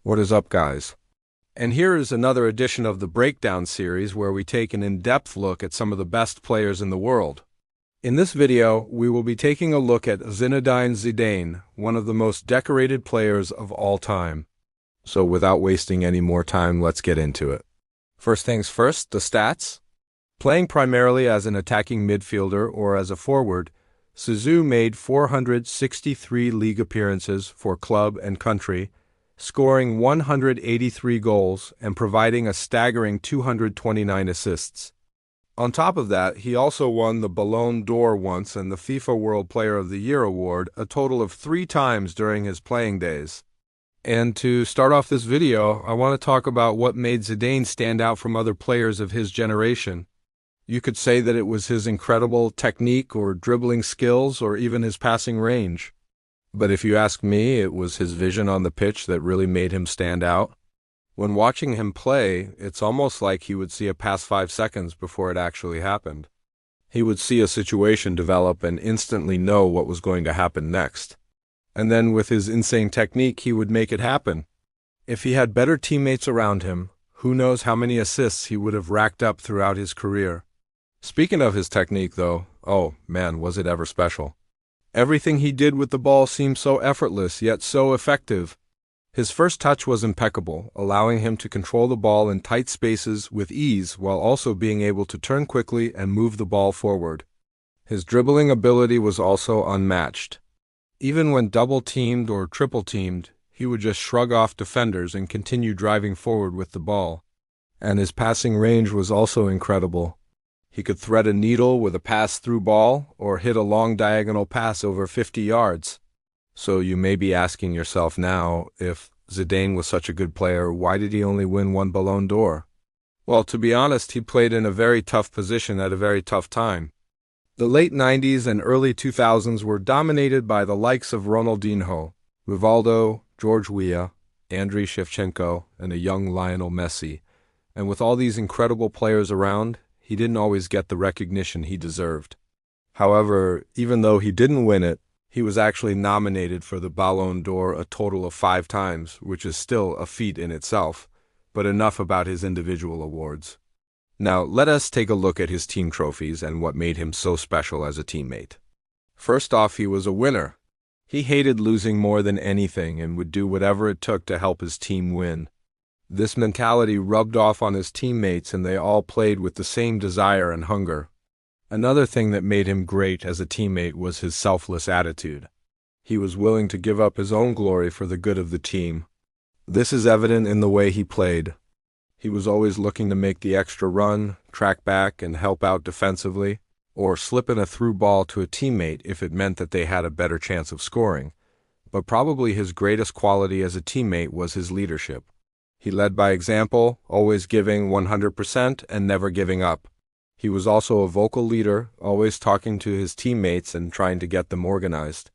What is up, guys? And here is another edition of the Breakdown series where we take an in-depth look at some of the best players in the world. In this video, we will be taking a look at Zinedine Zidane, one of the most decorated players of all time. So without wasting any more time, let's get into it. First things first, the stats. Playing primarily as an attacking midfielder or as a forward, Zizou made 463 league appearances for club and country, scoring 183 goals and providing a staggering 229 assists. On top of that, he also won the Ballon d'Or once and the FIFA World Player of the Year award a total of 3 times during his playing days. And to start off this video, I want to talk about what made Zidane stand out from other players of his generation. You could say that it was his incredible technique or dribbling skills or even his passing range. But if you ask me, it was his vision on the pitch that really made him stand out. When watching him play, it's almost like he would see a pass 5 seconds before it actually happened. He would see a situation develop and instantly know what was going to happen next. And then with his insane technique, he would make it happen. If he had better teammates around him, who knows how many assists he would have racked up throughout his career. Speaking of his technique, though, oh man, was it ever special. Everything he did with the ball seemed so effortless, yet so effective. His first touch was impeccable, allowing him to control the ball in tight spaces with ease while also being able to turn quickly and move the ball forward. His dribbling ability was also unmatched. Even when double-teamed or triple-teamed, he would just shrug off defenders and continue driving forward with the ball. And his passing range was also incredible. He could thread a needle with a pass-through ball or hit a long diagonal pass over 50 yards. So you may be asking yourself now, if Zidane was such a good player, why did he only win 1 Ballon d'Or? Well, to be honest, he played in a very tough position at a very tough time. The late 90s and early 2000s were dominated by the likes of Ronaldinho, Rivaldo, George Weah, Andriy Shevchenko, and a young Lionel Messi. And with all these incredible players around, he didn't always get the recognition he deserved. However, even though he didn't win it, he was actually nominated for the Ballon d'Or a total of 5 times, which is still a feat in itself. But enough about his individual awards. Now, let us take a look at his team trophies and what made him so special as a teammate. First off, he was a winner. He hated losing more than anything and would do whatever it took to help his team win. This mentality rubbed off on his teammates and they all played with the same desire and hunger. Another thing that made him great as a teammate was his selfless attitude. He was willing to give up his own glory for the good of the team. This is evident in the way he played. He was always looking to make the extra run, track back, and help out defensively, or slip in a through ball to a teammate if it meant that they had a better chance of scoring. But probably his greatest quality as a teammate was his leadership. He led by example, always giving 100% and never giving up. He was also a vocal leader, always talking to his teammates and trying to get them organized.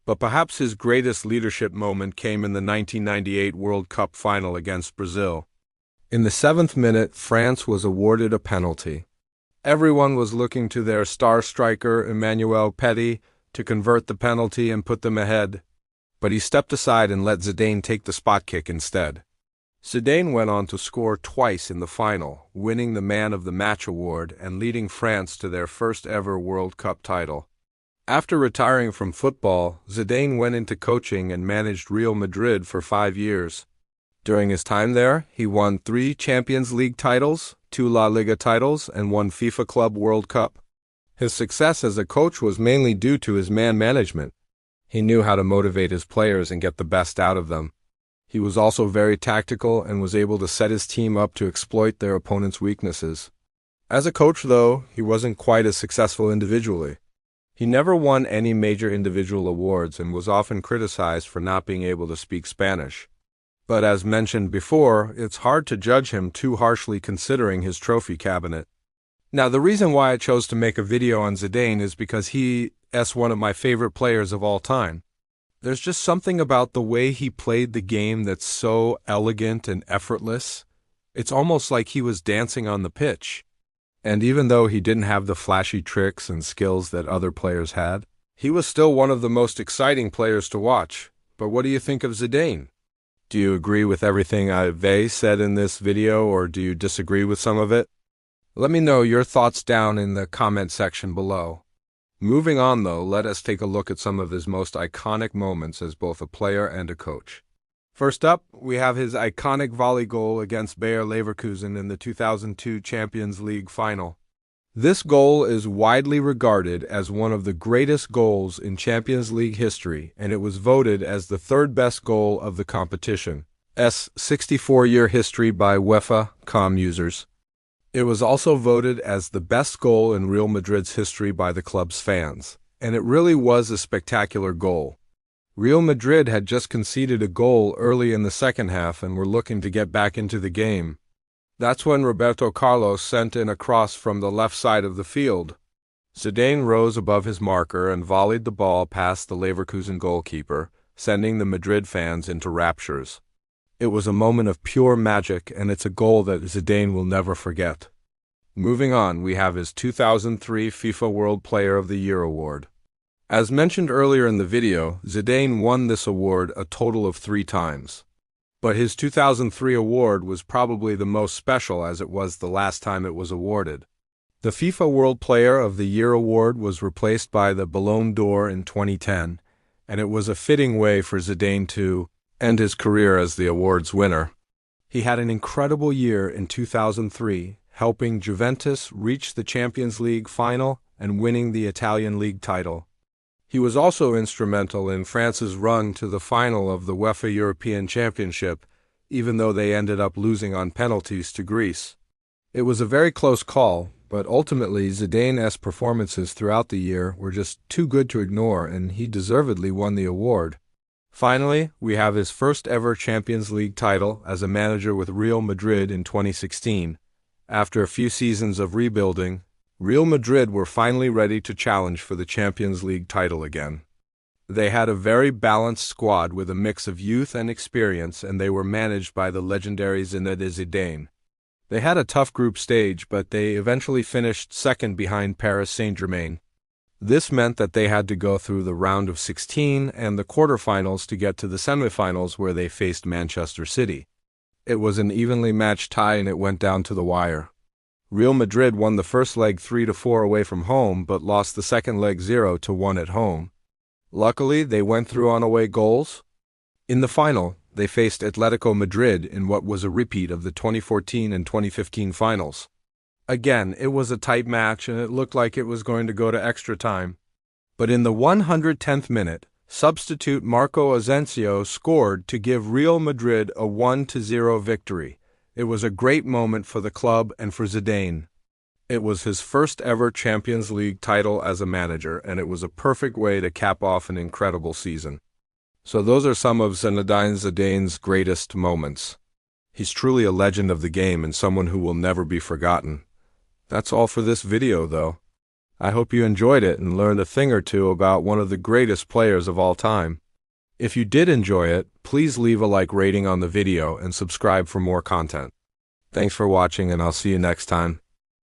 But perhaps his greatest leadership moment came in the 1998 World Cup final against Brazil. In the 7th minute, France was awarded a penalty. Everyone was looking to their star striker, Emmanuel Petit, to convert the penalty and put them ahead. But he stepped aside and let Zidane take the spot kick instead. Zidane went on to score twice in the final, winning the Man of the Match award and leading France to their first ever World Cup title. After retiring from football, Zidane went into coaching and managed Real Madrid for 5 years. During his time there, he won 3 Champions League titles, 2 La Liga titles, and 1 FIFA Club World Cup. His success as a coach was mainly due to his man management. He knew how to motivate his players and get the best out of them. He was also very tactical and was able to set his team up to exploit their opponent's weaknesses. As a coach, though, he wasn't quite as successful individually. He never won any major individual awards and was often criticized for not being able to speak Spanish. But as mentioned before, it's hard to judge him too harshly considering his trophy cabinet. Now, the reason why I chose to make a video on Zidane is because he is one of my favorite players of all time. There's just something about the way he played the game that's so elegant and effortless. It's almost like he was dancing on the pitch. And even though he didn't have the flashy tricks and skills that other players had, he was still one of the most exciting players to watch. But what do you think of Zidane? Do you agree with everything I've said in this video, or do you disagree with some of it? Let me know your thoughts down in the comment section below. Moving on though, let us take a look at some of his most iconic moments as both a player and a coach. First up, we have his iconic volley goal against Bayer Leverkusen in the 2002 Champions League final. This goal is widely regarded as one of the greatest goals in Champions League history, and it was voted as the third best goal of the competition's 64-year history by UEFA.com users. It was also voted as the best goal in Real Madrid's history by the club's fans, and it really was a spectacular goal. Real Madrid had just conceded a goal early in the second half and were looking to get back into the game. That's when Roberto Carlos sent in a cross from the left side of the field. Zidane rose above his marker and volleyed the ball past the Leverkusen goalkeeper, sending the Madrid fans into raptures. It was a moment of pure magic, and it's a goal that Zidane will never forget. Moving on, we have his 2003 FIFA World Player of the Year award. As mentioned earlier in the video, Zidane won this award a total of 3 times. But his 2003 award was probably the most special as it was the last time it was awarded. The FIFA World Player of the Year award was replaced by the Ballon d'Or in 2010, and it was a fitting way for Zidane to end his career as the award's winner. He had an incredible year in 2003, helping Juventus reach the Champions League final and winning the Italian league title. He was also instrumental in France's run to the final of the UEFA European Championship, even though they ended up losing on penalties to Greece. It was a very close call, but ultimately Zidane's performances throughout the year were just too good to ignore, and he deservedly won the award. Finally, we have his first ever Champions League title as a manager with Real Madrid in 2016. After a few seasons of rebuilding, Real Madrid were finally ready to challenge for the Champions League title again. They had a very balanced squad with a mix of youth and experience, and they were managed by the legendary Zinedine. They had a tough group stage, but they eventually finished second behind Paris Saint-Germain. This meant that they had to go through the round of 16 and the quarterfinals to get to the semifinals where they faced Manchester City. It was an evenly matched tie and it went down to the wire. Real Madrid won the first leg 3-4 away from home, but lost the second leg 0-1 at home. Luckily, they went through on away goals. In the final, they faced Atletico Madrid in what was a repeat of the 2014 and 2015 finals. Again, it was a tight match and it looked like it was going to go to extra time. But in the 110th minute, substitute Marco Asensio scored to give Real Madrid a 1-0 victory. It was a great moment for the club and for Zidane. It was his first ever Champions League title as a manager, and it was a perfect way to cap off an incredible season. So those are some of Zinedine Zidane's greatest moments. He's truly a legend of the game and someone who will never be forgotten. That's all for this video, though. I hope you enjoyed it and learned a thing or two about one of the greatest players of all time. If you did enjoy it, please leave a like rating on the video and subscribe for more content. Thanks for watching, and I'll see you next time.